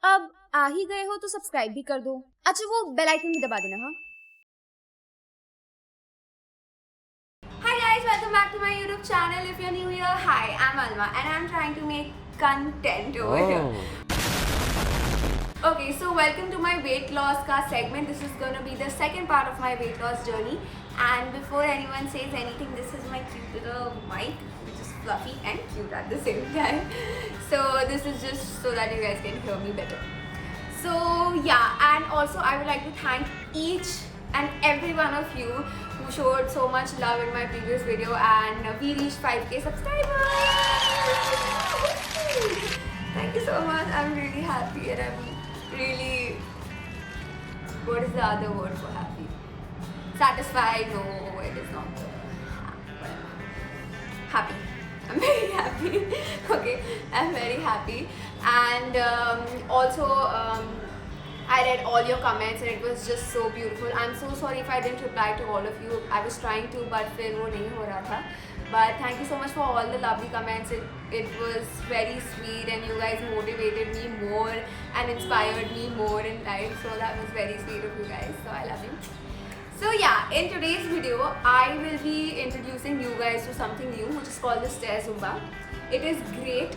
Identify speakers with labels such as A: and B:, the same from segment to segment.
A: अब आ ही गए हो तो सब्सक्राइब भी कर दो। अच्छा वो बेल आइकन भी दबा देना। हाँ
B: Hi guys, welcome back to my YouTube channel. If you're new here, hi, I'm Alma and I'm trying to make content over here. Okay, so welcome to my weight loss ka segment. This is going to be the second part of my weight loss journey. And before anyone says anything, this is my cute little mic, which is fluffy and cute at the same time. So this is just so that you guys can hear me better. So yeah, and also I would like to thank each and every one of you who showed so much love in my previous video, and we reached 5k subscribers. Thank you so much. I'm really happy and I'm really, what is the other word for happy? Satisfied? No, it is not. Happy. I'm very happy. Okay, I'm very happy. And also I read all your comments and it was just so beautiful. I'm so sorry if I didn't reply to all of you. I was trying to, but फिर वो नहीं हो रहा था. But thank you so much for all the lovely comments. It was very sweet and you guys motivated me more and inspired me more in life. So that was very sweet of you guys. So I love you. So yeah, in today's video, I will be introducing you guys to something new, which is called the Stair Zumba. It is great.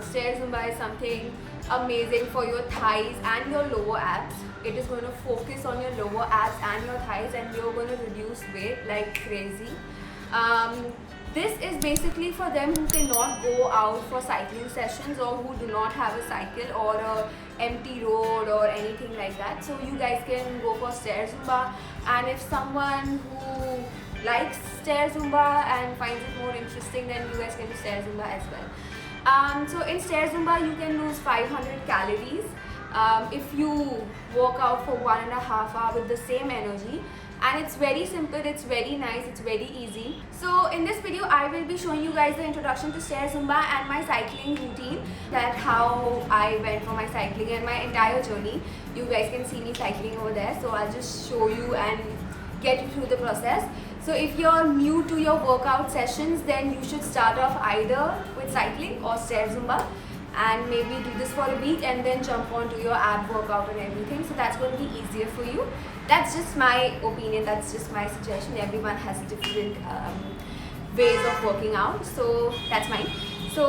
B: Stair Zumba is something amazing for your thighs and your lower abs. It is going to focus on your lower abs and your thighs, and you're going to reduce weight like crazy. This is basically for them who cannot go out for cycling sessions or who do not have a cycle or a empty road or anything like that. So you guys can go for Stair Zumba, and if someone who likes Stair Zumba and finds it more interesting, then you guys can do Stair Zumba as well. So in Stair Zumba you can lose 500 calories if you work out for 1.5 hours with the same energy. And it's very simple, it's very nice, it's very easy. So in this video I will be showing you guys the introduction to Stair Zumba and my cycling routine, that how I went for my cycling and my entire journey. You guys can see me cycling over there, so I'll just show you and get you through the process. So if you're new to your workout sessions, then you should start off either with cycling or Stair Zumba, and maybe do this for a week and then jump on to your ab workout and everything. So that's going to be easier for you. That's just my opinion, that's just my suggestion. Everyone has different ways of working out, so that's mine. So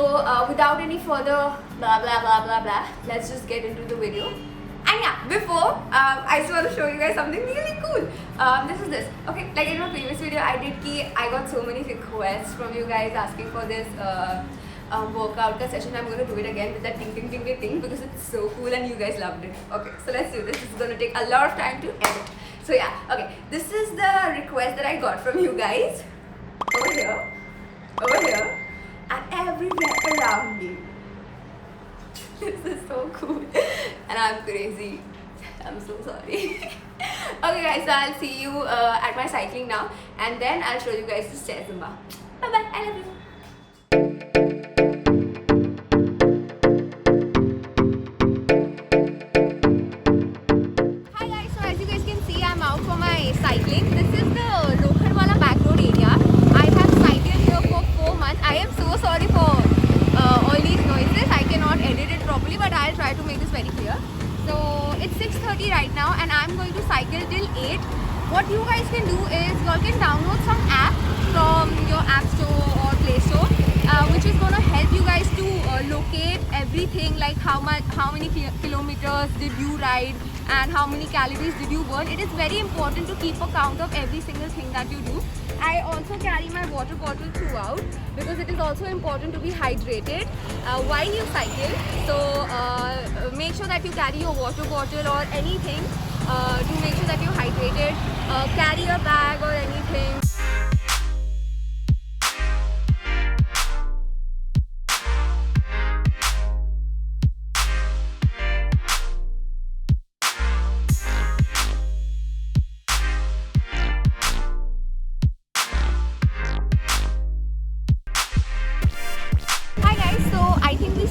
B: without any further blah blah blah blah blah, let's just get into the video. And yeah, before I just want to show you guys something really cool. This is this. Okay, like in my previous video I did I got so many requests from you guys asking for this workout session. I'm going to do it again with that ting ting ting ting ting because it's so cool and you guys loved it. Okay, so let's do this. This is going to take a lot of time to edit. So yeah, okay, this is the request that I got from you guys. Over here, and everywhere around me. This is so cool and I'm crazy. I'm so sorry. Okay guys, so I'll see you at my cycling now, and then I'll show you guys the Stair Zumba. Bye bye, I love you. Hi guys, so as you guys can see, I'm out for my cycling. This is the Lokhandwala back road area. I have cycled here for 4 months. I am so sorry for all these noises. I cannot edit it properly, but I'll try to make this very clear. So it's 6:30 right now and I'm going to cycle till 8. What you guys can do is you all can download some app from your app store or Play Store, which is going to help you guys to locate everything, like how many kilometers did you ride and how many calories did you burn. It is very important to keep a count of every single thing that you do. I also carry my water bottle throughout because it is also important to be hydrated while you cycle. So make sure that you carry your water bottle or anything to make sure that you're hydrated. Carry a bag or anything.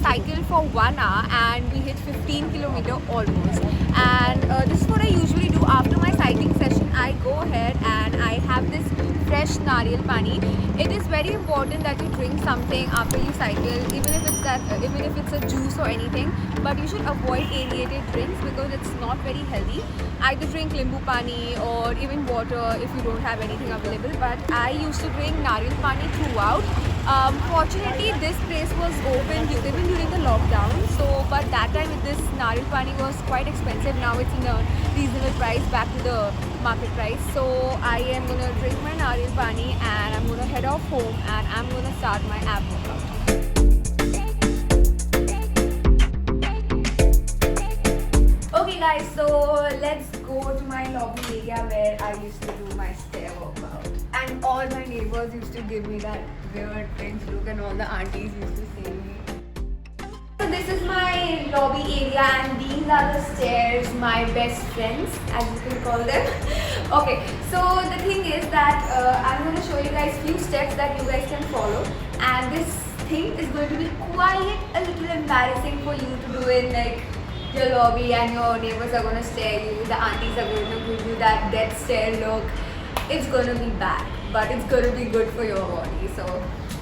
B: Cycled for 1 hour and we hit 15 kilometers almost, and this is what I usually do after my cycling session. I go ahead and I have this fresh nariyal pani. It is very important that you drink something after you cycle, even if it's a juice or anything. But you should avoid aerated drinks because it's not very healthy. Either drink limbu pani or even water if you don't have anything available. But I used to drink nariyal pani throughout. Fortunately, this place was open even during the lockdown. So, but that time this nariyal pani was quite expensive. Now it's in a reasonable price, back to the market price. So I am gonna drink my nariyal pani and I'm gonna head off home and I'm gonna start my ab workout. Okay guys, so let's go to my lobby area where I used to do my stair workout. And all my neighbors used to give me that weird cringe look and all the aunties used to see me. So this is my lobby area and these are the stairs, my best friends as you can call them. Okay, so the thing is that I'm going to show you guys few steps that you guys can follow, and this thing is going to be quite a little embarrassing for you to do in like your lobby, and your neighbors are going to stare you, the aunties are going to give you that death stare look. It's going to be bad, but it's going to be good for your body. So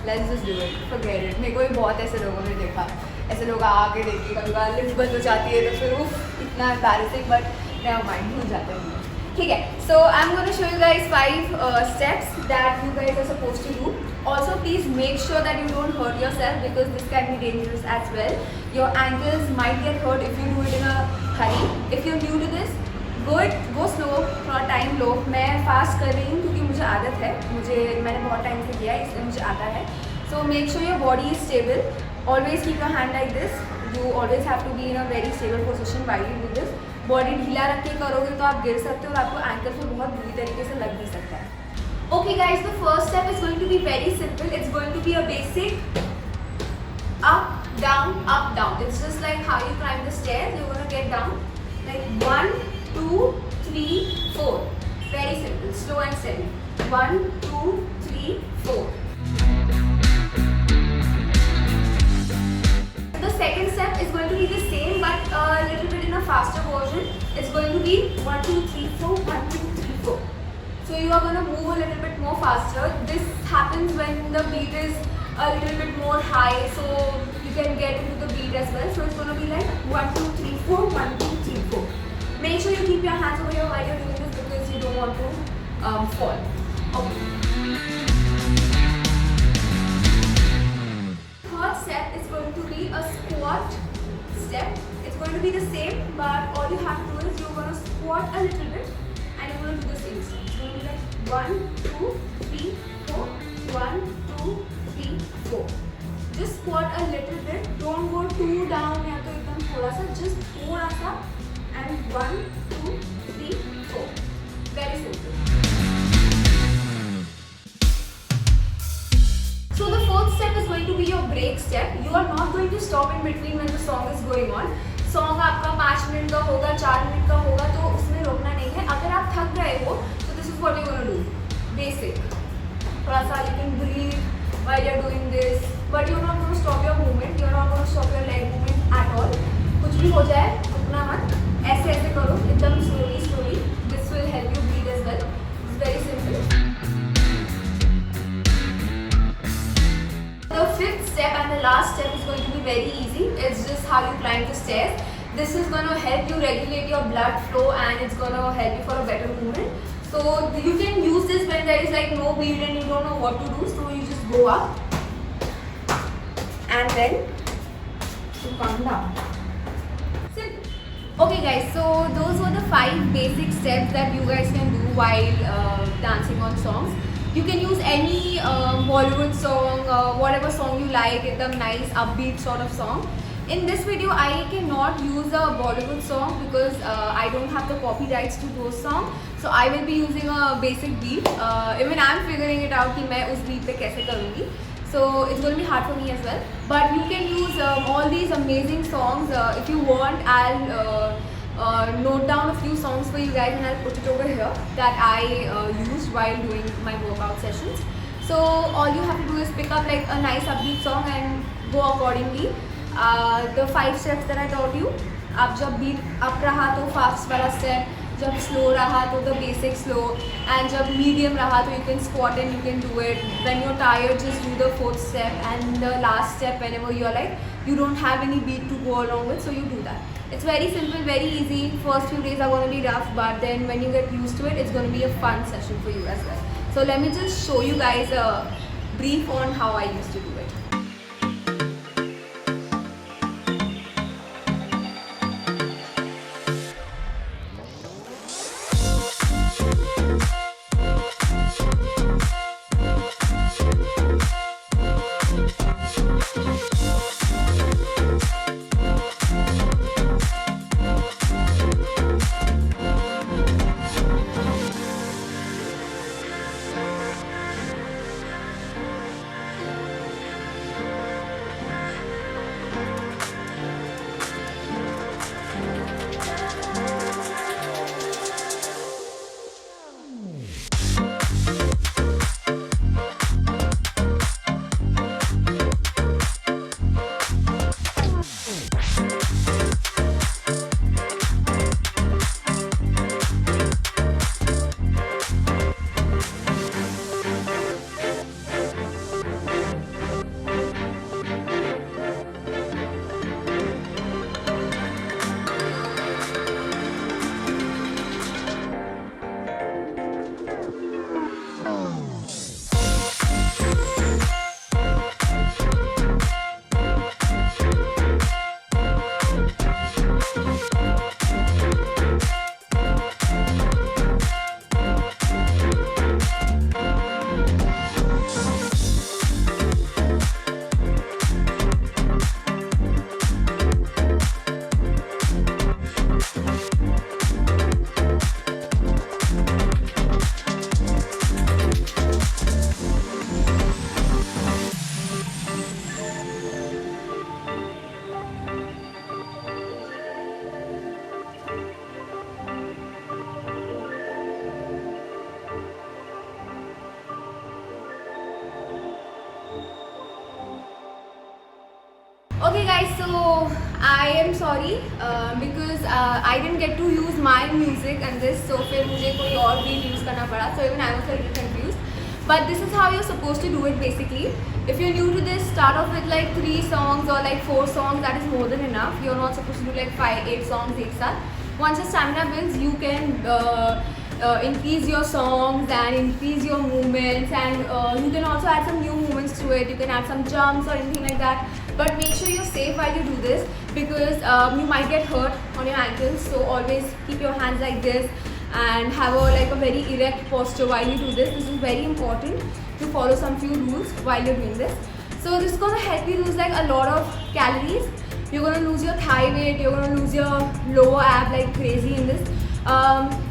B: let's just do it, forget it. मेरे को भी बहुत ऐसे लोगों ने देखा, ऐसे लोग आके देखिए कभी बार लिफ्ट बंद हो जाती है तो फिर उफ इतना एम्बैरेसिंग, बट नेवर माइंड, भूल जाते हैं. ठीक है, so I'm going to show you guys 5 steps that you guys are supposed to do. Also, please make sure that you don't hurt yourself because this can be dangerous as well. Your ankles might get hurt if you do it in a hurry. If you're new to this, go slow, थोड़ा time लो. मैं fast कर रही हूँ क्योंकि मुझे आदत है, मैंने बहुत टाइम से किया है इसलिए मुझे आता है. So make sure your body is stable. Always keep your hand like this. You always have to be in a very stable position while you do this. Body ढीला रख के करोगे तो आप गिर सकते हो और आपको एंकल पे बहुत बुरी तरीके से लग भी सकता है. Okay guys, the first step is going to be very simple. It's going to be a basic up, down. It's just like how you climb the stairs. You're going to get down like 1, 2, 3, 4. Very simple, slow and steady. 1, 2, 3, 4. The second step is going to be the same but a little bit in a faster version. It's going to be 1, 2, 3, 4, 1, 2, 3, 4. So you are going to move a little bit more faster. This happens when the beat is a little bit more high, so you can get into the beat as well. So it's going to be like 1, 2, 3, 4, 1, 2, 3, 4. Make sure you keep your hands over here while you're doing this because you don't want to fall. Okay. Third step is going to be a squat step. It's going to be the same, but all you have to do is you're going to squat a little bit and you're going to do the same step. It's going to be like 1, 2, 3, 4, 1, 2, 3, 4. Just squat a little bit. Don't go too down या तो एकदम थोड़ा सा, just थोड़ा सा, and 1, 2, 3, 4. Very simple. So the fourth step is going to be your break step. You are not going to stop in between when the song is going on. Song आपका 5 minute का होगा, 4 minute का होगा, तो उसमें रोकना नहीं है. अगर आप थक रहे हो तो this is what you're going to do. Basic. थोड़ा सा you can breathe while you're doing this, but you're not going to stop your movement. You're not going to stop your leg movement at all. कुछ भी हो जाए रुकना मत. ऐसे करो एकदम slowly. This will help you breathe as well. It's very simple. The fifth step and the last step is going to be very easy. It's just how you climb the stairs. This is going to help you regulate your blood flow and it's going to help you for a better movement. So you can use this when there is like no beat and you don't know what to do. So you just go up and then you come down. Simple. Okay guys, so those were the 5 basic steps that you guys can do while dancing on songs. You can use any Bollywood song, whatever song you like, it's a nice upbeat sort of song. In this video, I cannot use a Bollywood song because I don't have the copyrights to those songs. So I will be using a basic beat. Even I am figuring it out कि मैं उस beat पे कैसे करूँगी. So it's going to be hard for me as well. But you can use all these amazing songs. If you want, I'll note down a few songs for you guys and I'll put it over here that I used while doing my workout sessions. So all you have to do is pick up like a nice upbeat song and go accordingly. The 5 steps that I taught you, आप जब beat up रहा तो fast वाला step, जब slow रहा तो the basic slow, and जब medium रहा तो you can squat and you can do it. When you're tired, just do the fourth step, and the last step whenever you're like you don't have any beat to go along with, so you do that. It's very simple, very easy. First few days are going to be rough, but then when you get used to it, it's going to be a fun session for you as well. So let me just show you guys a brief on how I used to do it. Okay guys, so I am sorry because I didn't get to use my music and this, so फिर मुझे कोई और beat use करना पड़ा, so even I was a little confused. But this is how you're supposed to do it basically. If you're new to this, start off with like 3 songs or like 4 songs, that is more than enough. You're not supposed to do like 5, 8 songs एक साथ. Once your stamina builds, you can increase your songs and increase your movements, and you can also add some new movements to it. You can add some jumps or anything like that, but make sure you're safe while you do this, because you might get hurt on your ankles. So always keep your hands like this and have a very erect posture while you do this. This is very important to follow some few rules while you're doing this. So this is going to help you lose like a lot of calories. You're going to lose your thigh weight, you're going to lose your lower ab like crazy in this.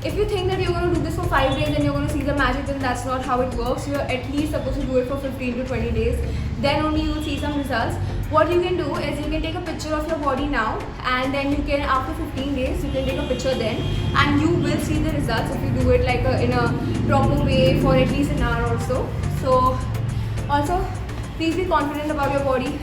B: If you think that you're going to do this for 5 days and you're going to see the magic, then that's not how it works. You're at least supposed to do it for 15 to 20 days. Then only you will see some results. What you can do is you can take a picture of your body now, and then you can, after 15 days, you can take a picture then, and you will see the results if you do it like in a proper way for at least an hour or so. So also, please be confident about your body.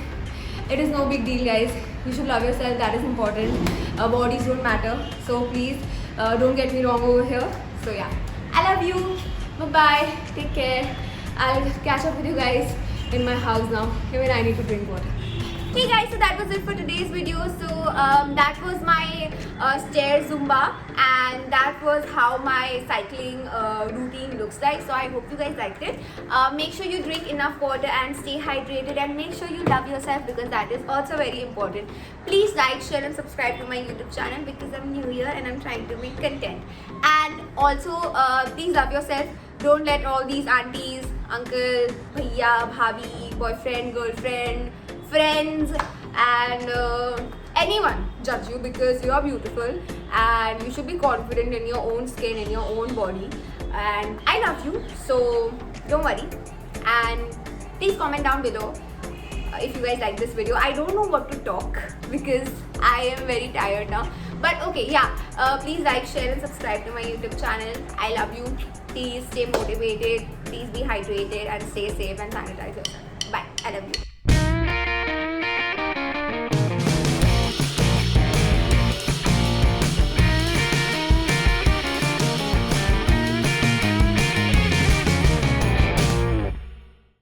B: It is no big deal, guys. You should love yourself. That is important. Bodies don't matter. So please don't get me wrong over here. So yeah, I love you. Bye bye. Take care. I'll catch up with you guys in my house now. Even I need to drink water. Hey guys, so that was it for today's video. So that was my stair Zumba, and that was how my cycling routine looks like. So I hope you guys liked it. Make sure you drink enough water and stay hydrated, and make sure you love yourself, because that is also very important. Please like, share and subscribe to my YouTube channel, because I'm new here and I'm trying to make content. And also please love yourself. Don't let all these aunties, uncle, bhaiya, bhabhi, boyfriend, girlfriend, friends and anyone judge you, because you are beautiful and you should be confident in your own skin, in your own body. And I love you, so don't worry. And please comment down below if you guys like this video. I don't know what to talk because I am very tired now, but okay, yeah, please like, share and subscribe to my YouTube channel. I love you. Please stay motivated, please be hydrated and stay safe and sanitize yourself. Bye. I love you.